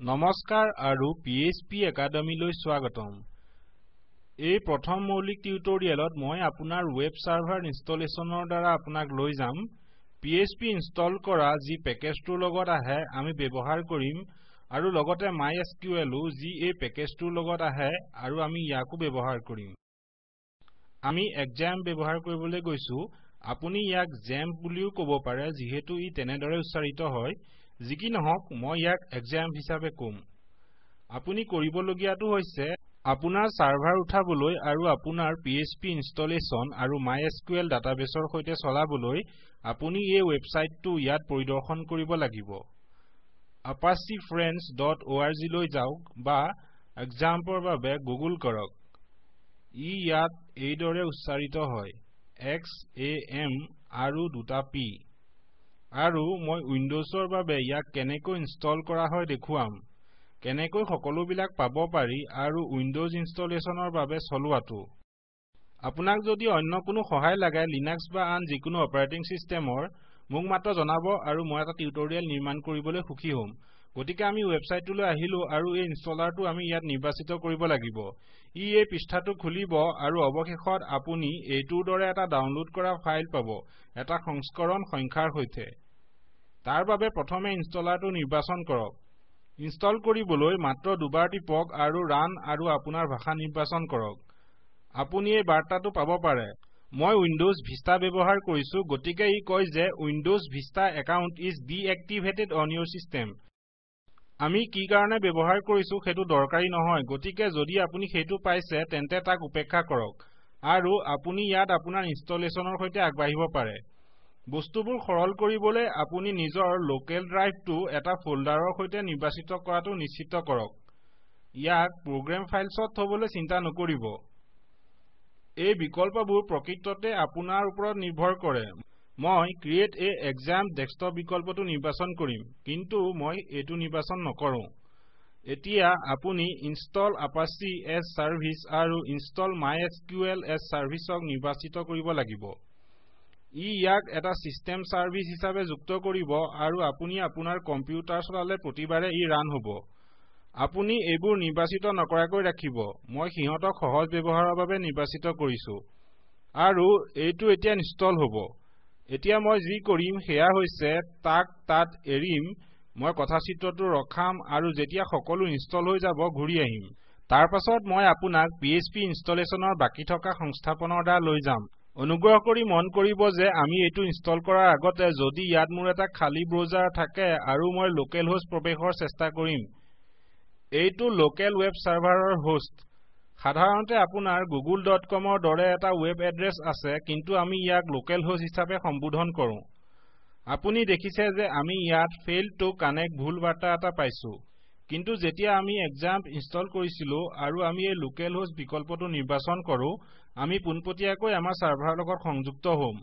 নমস্কাৰ আৰু PHP একাডেমীলৈ স্বাগতম। এই প্ৰথম মৌলিক টিউটৰিয়েলত মই আপোনাৰ ৱেব সাৰ্ভাৰ ইনষ্টলেচনৰ দ্বাৰা আপোনাক লৈ যাম। PHP ইনষ্টল কৰা যি পেকেজটোৰ লগত আহে আমি ব্যৱহাৰ কৰিম আৰু লগতে MySQL যি এই পেকেজটোৰ লগত আহে আৰু আমি ইয়াকো ব্যৱহাৰ কৰিম। আমি exam ব্যৱহাৰ কৰিবলৈ গৈছো। আপুনি ইয়াক XAMPP বুলিও ক'ব পাৰে যিহেতু ই তেনেদৰে উচ্চাৰিত হয়। যি কি নহওক মই ইয়াক exam হিচাপে কম। আপুনি কৰিবলগীয়াটো হৈছে আপোনাৰ সাৰ্ভাৰ উঠাবলৈ আৰু আপোনাৰ PHP ইনষ্টলেচন আৰু MySQL ডাটাবেছৰ সৈতে চলাবলৈ আপুনি এই ৱেবছাইটটো ইয়াত পৰিদৰ্শন কৰিব লাগিব। apachefriends.org লৈ যাওক বা example বাবে গুগল কৰক। ই ইয়াত এইদৰে উচ্চাৰিত হয় XAM আৰু দুটা P। আৰু মই উইন্ডোজৰ বাবে ইয়াক কেনেকৈ ইনষ্টল কৰা হয় দেখুৱাম। কেনেকৈ সকলোবিলাক পাব পাৰি আৰু উইন্ডোজ ইনষ্টলেচনৰ বাবে চলোৱাটো। আপোনাক যদি অন্য কোনো সহায় লাগে লিনাক্স বা আন যিকোনো অপাৰেটিং সিস্টেমৰ মোক মাত্ৰ জনাব আৰু মই এটা টিউটৰিয়েল নিৰ্মাণ কৰিবলৈ সুখী হ'ম। গতিকে আমি ৱেবছাইটটোলৈ আহিলো আৰু এই ইনষ্টলাৰটো আমি ইয়াত নিৰ্বাচিত কৰিব লাগিব। ই এই পৃষ্ঠাটো খুলিব আৰু অৱশেষত আপুনি এইটোৰ দৰে এটা ডাউনলোড কৰা ফাইল পাব এটা সংস্কৰণ সংখ্যাৰ সৈতে। তাৰ বাবে প্ৰথমে ইনষ্টলাৰটো নিৰ্বাচন কৰক। ইনষ্টল কৰিবলৈ মাত্ৰ দুবাৰ টিপক আৰু ৰান আৰু আপোনাৰ ভাষা নিৰ্বাচন কৰক। আপুনি এই বাৰ্তাটো পাব পাৰে মই উইন্ডোজ ভিষ্টা ব্যৱহাৰ কৰিছো গতিকে ই কয় যে Windows vista account is ডিএক্টিভেটেড on Euro system. আমি কি কাৰণে ব্যৱহাৰ কৰিছো সেইটো দৰকাৰী নহয় গতিকে যদি আপুনি সেইটো পাইছে তেন্তে তাক উপেক্ষা কৰক আৰু আপুনি ইয়াত আপোনাৰ ইনষ্টলেচনৰ সৈতে আগবাঢ়িব পাৰে। বস্তুবোৰ সৰল কৰিবলৈ আপুনি নিজৰ লোকেল ড্ৰাইভটো এটা ফোল্ডাৰৰ সৈতে নিৰ্বাচিত কৰাটো নিশ্চিত কৰক। ইয়াক প্ৰগ্ৰাম ফাইলছত থবলৈ চিন্তা নকৰিব। এই বিকল্পবোৰ প্ৰকৃততে আপোনাৰ ওপৰত নিৰ্ভৰ কৰে। মই ক্ৰিয়েট এ এক্সাম ডেস্কটপ বিকল্পটো নিৰ্বাচন কৰিম কিন্তু মই এইটো নিৰ্বাচন নকৰো। এতিয়া আপুনি ইনষ্টল আপাচি এজ সাৰ্ভিস আৰু ইনষ্টল MySQL এজ সাৰ্ভিসক নিৰ্বাচিত কৰিব লাগিব। ই ইয়াক এটা সিস্টেম সাৰ্ভিস হিচাপে যুক্ত কৰিব আৰু আপুনি আপোনাৰ কম্পিউটাৰ চলালে প্ৰতিবাৰে ই ৰান হ'ব। আপুনি এইবোৰ নিৰ্বাচিত নকৰাকৈ ৰাখিব। মই সিহঁতক সহজ ব্যৱহাৰৰ বাবে নিৰ্বাচিত কৰিছো আৰু এইটো এতিয়া ইনষ্টল হ'ব। এতিয়া মই যি কৰিম সেয়া হৈছে তাত এৰিম। মই কথাচিত্ৰটো ৰখাম আৰু যেতিয়া সকলো ইনষ্টল হৈ যাব ঘূৰি আহিম। তাৰ পাছত মই আপোনাক PHP ইনষ্টলেচনৰ বাকি থকা সংস্থাপনৰ দ্বাৰা লৈ যাম। অনুগ্ৰহ কৰি মন কৰিব যে আমি এইটো ইনষ্টল কৰাৰ আগতে যদি ইয়াত মোৰ এটা খালী ব্ৰাউজাৰ থাকে আৰু মই লোকেল হোষ্ট প্ৰৱেশৰ চেষ্টা কৰিম। এইটো লোকেল ৱেব সাৰ্ভাৰৰ হোষ্ট। সাধাৰণতে আপোনাৰ google.com-ৰ দৰে এটা ৱেব এড্ৰেছ আছে কিন্তু আমি ইয়াক লোকেল হোষ্ট হিচাপে সম্বোধন কৰো। আপুনি দেখিছে যে আমি ইয়াত failed to connect ভুল বাৰ্তা এটা পাইছো। কিন্তু যেতিয়া আমি XAMPP ইনষ্টল কৰিছিলো আৰু আমি এই লোকেল হোষ্ট বিকল্পটো নিৰ্বাচন কৰো আমি পোনপটীয়াকৈ আমাৰ সাৰ্ভাৰৰ লগত সংযুক্ত হ'ম।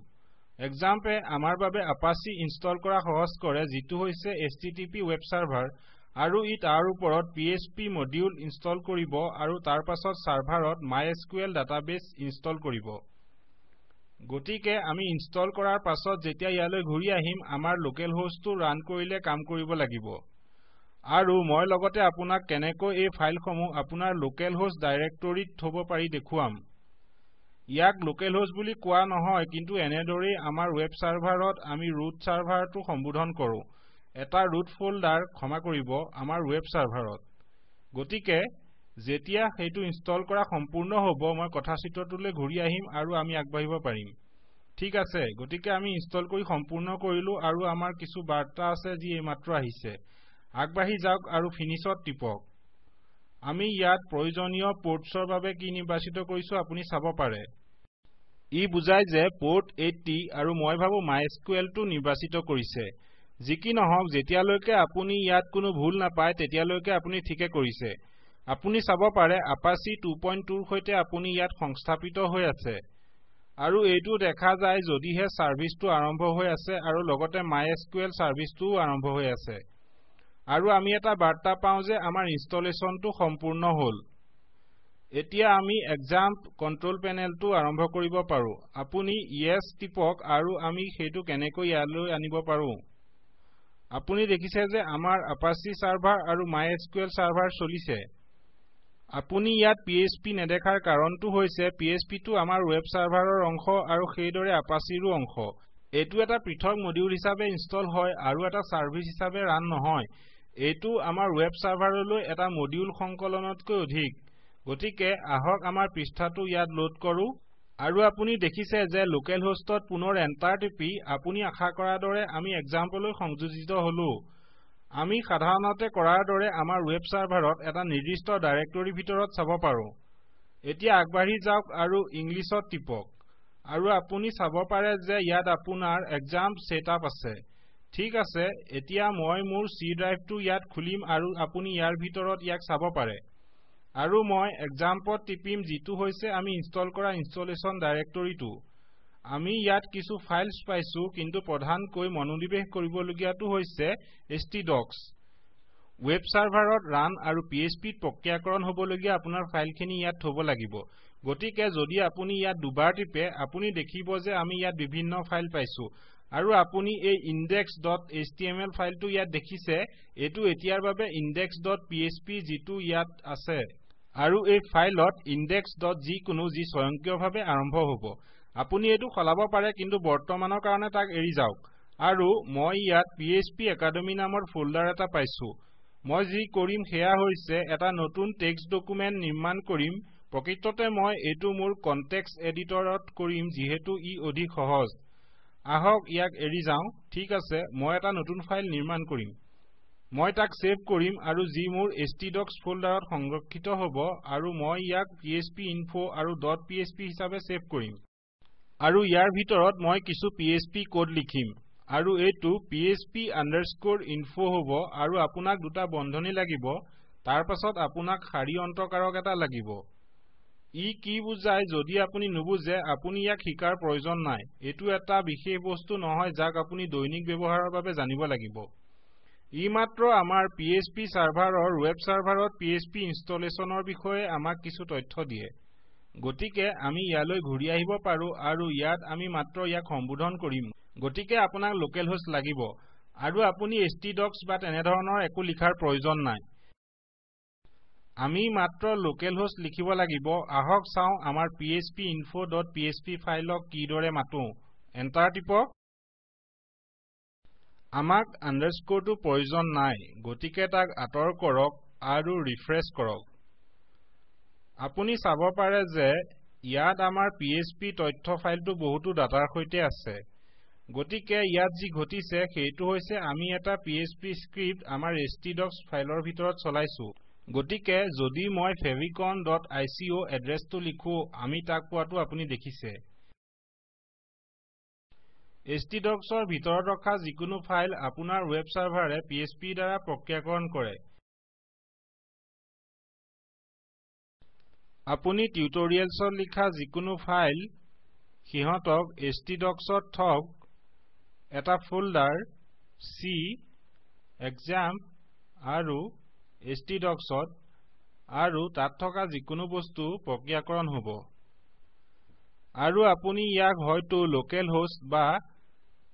XAMPP-এ আমাৰ বাবে আপাচি ইনষ্টল কৰা সহজ কৰে যিটো হৈছে HTTP ৱেব সাৰ্ভাৰ আৰু ই তাৰ ওপৰত PHP মডিউল ইনষ্টল কৰিব আৰু তাৰ পাছত সাৰ্ভাৰত MySQL ডাটাবেছ ইনষ্টল কৰিব। গতিকে আমি ইনষ্টল কৰাৰ পাছত যেতিয়া ইয়ালৈ ঘূৰি আহিম আমাৰ লোকেল হোষ্টটো ৰান কৰিলে কাম কৰিব লাগিব। আৰু মই লগতে আপোনাক কেনেকৈ এই ফাইলসমূহ আপোনাৰ লোকেল হোষ্ট ডাইৰেক্টৰীত থব পাৰি দেখুৱাম। ইয়াক লোকেল হোষ্ট বুলি কোৱা নহয় কিন্তু এনেদৰেই আমাৰ ৱেব সাৰ্ভাৰত আমি ৰুট সাৰ্ভাৰটো সম্বোধন কৰো এটা ৰুট ফোল্ডাৰ ক্ষমা কৰিব আমাৰ ৱেব সাৰ্ভাৰত। গতিকে যেতিয়া সেইটো ইনষ্টল কৰা সম্পূৰ্ণ হ'ব মই কথাচিত্ৰটোলৈ ঘূৰি আহিম আৰু আমি আগবাঢ়িব পাৰিম। ঠিক আছে গতিকে আমি ইনষ্টল কৰি সম্পূৰ্ণ কৰিলো আৰু আমাৰ কিছু বাৰ্তা আছে যি এইমাত্ৰ আহিছে। আগবাঢ়ি যাওক আৰু ফিনিশত টিপক। আমি ইয়াত প্ৰয়োজনীয় পোৰ্টছৰ বাবে কি নিৰ্বাচিত কৰিছো আপুনি চাব পাৰে। ই বুজায় যে পোৰ্ট 80 আৰু মই ভাবো MySQL-টো নিৰ্বাচিত কৰিছে। যি কি নহওক যেতিয়ালৈকে আপুনি ইয়াত কোনো ভুল নাপায় তেতিয়ালৈকে আপুনি ঠিকে কৰিছে। আপুনি চাব পাৰে আপাচি 2.2ৰ সৈতে আপুনি ইয়াত সংস্থাপিত হৈ আছে আৰু এইটো দেখা যায় যদিহে সাৰ্ভিসটো আৰম্ভ হৈ আছে আৰু লগতে MySQL সাৰ্ভিসটোও আৰম্ভ হৈ আছে। আৰু আমি এটা বাৰ্তা পাওঁ যে আমাৰ ইনষ্টলেচনটো সম্পূৰ্ণ হ'ল। এতিয়া আমি XAMPP কন্ট্ৰোল পেনেলটো আৰম্ভ কৰিব পাৰো। আপুনি ইয়েছ টিপক আৰু আমি সেইটো কেনেকৈ ইয়ালৈ আনিব পাৰো। আপুনি দেখিছে যে আমাৰ Apache সাৰ্ভাৰ আৰু MySQL সাৰ্ভাৰ চলিছে আপুনি ইয়াত PHP নেদেখাৰ কাৰণটো হৈছে PHP টো আমাৰ ৱেব সাৰ্ভাৰৰ অংশ আৰু সেইদৰে Apache-ৰো অংশ এটো এটা পৃথক মডিউল হিচাপে ইনষ্টল হয় আৰু এটা সাৰ্ভিস হিচাপে ৰান নহয় এটো আমাৰ ৱেব সাৰ্ভাৰলৈ এটা মডিউল সংকলনতকৈ অধিক গতিকে আহক আমাৰ পৃষ্ঠাটো ইয়াত লোড কৰো আৰু আপুনি দেখিছে যে লোকেল হোষ্টত পুনৰ এন্টাৰ টিপি আপুনি আশা কৰাৰ দৰে আমি এক্সাম্পললৈ সংযোজিত হলো আমি সাধাৰণতে কৰাৰ দৰে আমাৰ ৱেব সাৰ্ভাৰত এটা নিৰ্দিষ্ট ডাইৰেক্টৰীৰ ভিতৰত চাব পাৰো এতিয়া আগবাঢ়ি যাওক আৰু ইংলিছত টিপক আৰু আপুনি চাব পাৰে যে ইয়াত আপোনাৰ এক্সাম সেটআপ আছে ঠিক আছে এতিয়া মই মোৰ C ড্ৰাইভটো ইয়াত খুলিম আৰু আপুনি ইয়াৰ ভিতৰত ইয়াক চাব পাৰে আৰু মই এক্সাম্পলত টিপিম যিটো হৈছে আমি ইনষ্টল কৰা ইনষ্টলেচন ডাইৰেক্টৰীটো আমি ইয়াত কিছু ফাইলছ পাইছো কিন্তু প্ৰধানকৈ মনোনিৱেশ কৰিবলগীয়াটো হৈছে htdocs ৱেব সাৰ্ভাৰত ৰান আৰু PHP ত প্ৰক্ৰিয়াকৰণ হ'বলগীয়া আপোনাৰ ফাইলখিনি ইয়াত থব লাগিব গতিকে যদি আপুনি ইয়াত দুবাৰ টিপে আপুনি দেখিব যে আমি ইয়াত বিভিন্ন ফাইল পাইছো আৰু আপুনি এই index.html ফাইলটো ইয়াত দেখিছে এটো এতিয়াৰ বাবে index.php যিটো ইয়াত আছে আৰু এই ফাইলত index.যিকোনো যি স্বয়ংক্ৰিয়ভাৱে আৰম্ভ হ'ব আপুনি এটো খলাব পাৰে কিন্তু বৰ্তমানৰ কাৰণে তাক এৰি যাওক আৰু মই ইয়াত PHP Academy নামৰ ফোল্ডাৰ এটা পাইছো মই যি কৰিম সেয়া হৈছে এটা নতুন টেক্সট ডকুমেন্ট নিৰ্মাণ কৰিম প্ৰকৃততে মই এটো মোৰ কনটেক্সট এডিটৰত কৰিম যিহেতু ই অধিক সহজ আহক ইয়াক এৰি যাও ঠিক আছে মই এটা নতুন ফাইল নিৰ্মাণ কৰিম মই তাক সেভ কৰিম আৰু যি মোৰ htdocs ফোল্ডাৰত সংৰক্ষিত হ'ব আৰু মই ইয়াক phpinfo আৰু .php হিচাপে সেভ কৰিম আৰু ইয়াৰ ভিতৰত মই কিছু PHP কোড লিখিম আৰু এটো php_info হ'ব আৰু আপোনাক দুটা বন্ধনী লাগিব তাৰ পাছত আপোনাক শাৰী অন্তকাৰক এটা লাগিব ই কি বুজায় যদি আপুনি নুবুজে আপুনি ইয়াক শিকাৰ প্ৰয়োজন নাই এটো এটা বিশেষ বস্তু নহয় যাক আপুনি দৈনিক ব্যৱহাৰৰ বাবে জানিব লাগিব ই মাত্ৰ আমাৰ PHP সাৰ্ভাৰৰ ৱেব সাৰ্ভাৰত PHP ইনষ্টলেচনৰ বিষয়ে আমাক কিছু তথ্য দিয়ে গতিকে আমি ইয়ালৈ ঘূৰি আহিব পাৰো আৰু ইয়াত আমি মাত্ৰ ইয়াক সম্বোধন কৰিম গতিকে আপোনাক লোকেল হোষ্ট লাগিব আৰু আপুনি htdocs বা তেনেধৰণৰ একো লিখাৰ প্ৰয়োজন নাই আমি মাত্ৰ লোকেল হোষ্ট লিখিব লাগিব আহক চাও আমাৰ phpinfo.php ফাইলক কিদৰে মাতো এন্টাৰ টিপক আমাক আন্ডাৰস্কোৰটো প্ৰয়োজন নাই গতিকে তাক আঁতৰ কৰক আৰু ৰিফ্ৰেছ কৰক আপুনি চাব পাৰে যে ইয়াত আমাৰ PHP তথ্য ফাইলটো বহুতো ডাটাৰ সৈতে আছে গতিকে ইয়াত যি ঘটিছে সেইটো হৈছে আমি এটা PHP স্ক্ৰিপ্ট আমাৰ htdocs ফাইলৰ ভিতৰত চলাইছো গতিকে যদি মই favicon.ico এড্ৰেছটো লিখো আমি তাক পোৱাটো আপুনি দেখিছে htdocsৰ ভিতৰত ৰখা যিকোনো ফাইল আপোনাৰ ৱেব সাৰ্ভাৰে PHP দ্বাৰা প্ৰক্ৰিয়াকৰণ কৰে আপুনি টিউটৰিয়েলছত লিখা যিকোনো ফাইল সিহঁতক htdocsত থওক এটা ফোল্ডাৰ C exam আৰু htdocsত আৰু তাত থকা যিকোনো বস্তু প্ৰক্ৰিয়াকৰণ হ'ব আৰু আপুনি ইয়াক হয়তো লোকেল হোষ্ট বা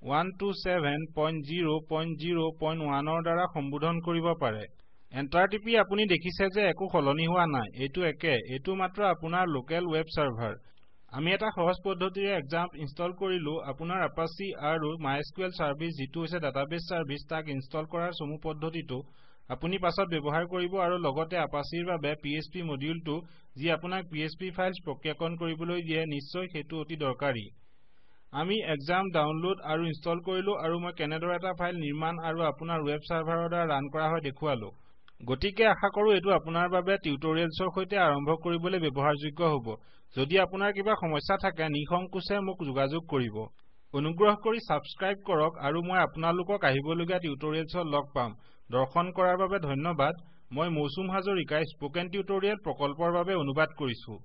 127.0.0.1 ৰ দ্বাৰা সম্বোধন কৰিব পাৰে এন্টাৰ টিপি আপুনি দেখিছে যে একো সলনি হোৱা নাই এটো একে এটো মাত্ৰ আপোনাৰ লোকেল ৱেব সাৰ্ভাৰ আমি এটা সহজ পদ্ধতিৰে এক্সাম ইনষ্টল কৰিলো আপোনাৰ Apache আৰু MySQL সাৰ্ভিস যিটো হৈছে ডাটাবেছ সাৰ্ভিস তাক ইনষ্টল কৰাৰ চমু পদ্ধতিটো আপুনি পাছত ব্যৱহাৰ কৰিব আৰু লগতে Apache-ৰ বাবে PHP মডিউলটো যি আপোনাক PHP ফাইলছ প্ৰক্ৰিয়াকৰণ কৰিবলৈ দিয়ে নিশ্চয় হেতু অতি দৰকাৰী আমি এক্সাম ডাউনলোড আৰু ইনষ্টল কৰিলো আৰু মই কেনেদৰে এটা ফাইল নিৰ্মাণ আৰু আপোনাৰ ৱেব সাৰ্ভাৰৰ দ্বাৰা ৰান কৰা হয় দেখুৱালো গতিকে আশা কৰো এটো আপোনাৰ বাবে টিউটৰিয়েলছৰ সৈতে আৰম্ভ কৰিবলৈ ব্যৱহাৰযোগ্য হ'ব যদি আপোনাৰ কিবা সমস্যা থাকে নিসংকোচে মোক যোগাযোগ কৰিব অনুগ্ৰহ কৰি সাবস্ক্ৰাইব কৰক আৰু মই আপোনালোকক আহিবলগীয়া টিউটৰিয়েলছত লগ পাম দৰ্শন কৰাৰ বাবে ধন্যবাদ মই মৌচুম হাজৰিকাই স্পোকেন টিউটৰিয়েল প্ৰকল্পৰ বাবে অনুবাদ কৰিছো